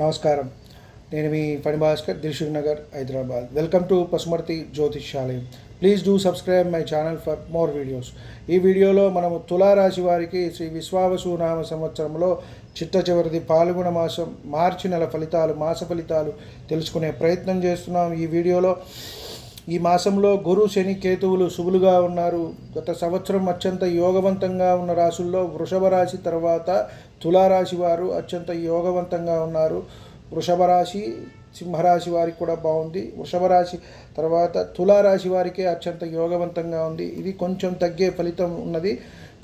నమస్కారం. నేను మీ ఫణి భాస్కర్, దిల్సుఖ్ నగర్, హైదరాబాద్. వెల్కమ్ టు పసుమర్తి జ్యోతిష్యాలయం. Please do subscribe my channel for more videos. ఈ వీడియోలో మనము తులారాశి వారికి శ్రీ విశ్వావసునామ సంవత్సరంలో చిట్ట చివరిది పాల్గొన మాసం మార్చి నెల ఫలితాలు, మాస ఫలితాలు తెలుసుకునే ప్రయత్నం చేస్తున్నాం. ఈ వీడియోలో ఈ మాసంలో గురు, శని, కేతువులు శుభులుగా ఉన్నారు. గత సంవత్సరం అత్యంత యోగవంతంగా ఉన్న రాశుల్లో వృషభ రాశి తర్వాత తులారాశి వారు అత్యంత యోగవంతంగా ఉన్నారు. వృషభ రాశి, సింహరాశి వారికి కూడా బాగుంది. వృషభ రాశి తర్వాత తులారాశి వారికే అత్యంత యోగవంతంగా ఉంది. ఇది కొంచెం తగ్గే ఫలితం ఉన్నది.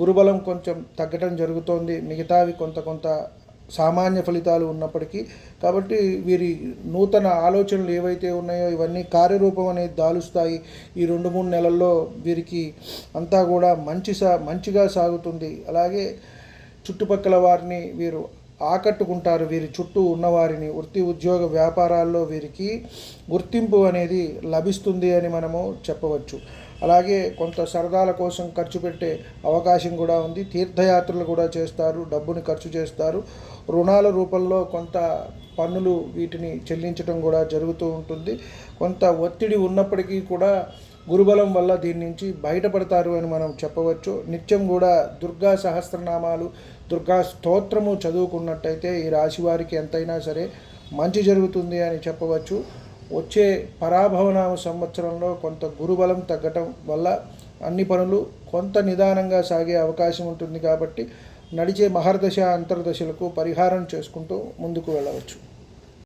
గురుబలం కొంచెం తగ్గడం జరుగుతోంది. మిగతావి కొంత సామాన్య ఫలితాలు ఉన్నప్పటికీ, కాబట్టి వీరి నూతన ఆలోచనలు ఏవైతే ఉన్నాయో ఇవన్నీ కార్యరూపం అనేది దాలుస్తాయి. ఈ 2-3 నెలల్లో వీరికి అంతా కూడా మంచిగా సాగుతుంది. అలాగే చుట్టుపక్కల వారిని వీరు ఆకట్టుకుంటారు. వీరి చుట్టూ ఉన్నవారిని వృత్తి, ఉద్యోగ, వ్యాపారాల్లో వీరికి గుర్తింపు అనేది లభిస్తుంది అని మనము చెప్పవచ్చు. అలాగే కొంత సరదాల కోసం ఖర్చు పెట్టే అవకాశం కూడా ఉంది. తీర్థయాత్రలు కూడా చేస్తారు, డబ్బుని ఖర్చు చేస్తారు. రుణాల రూపంలో కొంత పన్నులు వీటిని చెల్లించడం కూడా జరుగుతూ ఉంటుంది. కొంత ఒత్తిడి ఉన్నప్పటికీ కూడా గురుబలం వల్ల దీని నుంచి బయటపడతారు అని మనం చెప్పవచ్చు. నిత్యం కూడా దుర్గా సహస్రనామాలు, దుర్గా స్తోత్రము చదువుకున్నట్టయితే ఈ రాశి వారికి ఎంతైనా సరే మంచి జరుగుతుంది అని చెప్పవచ్చు. వచ్చే పరాభవనామ సంవత్సరంలో కొంత గురుబలం తగ్గటం వల్ల అన్ని పనులు కొంత నిదానంగా సాగే అవకాశం ఉంటుంది. కాబట్టి నడిచే మహర్దశ, అంతర్దశలకు పరిహారం చేసుకుంటూ ముందుకు వెళ్ళవచ్చు.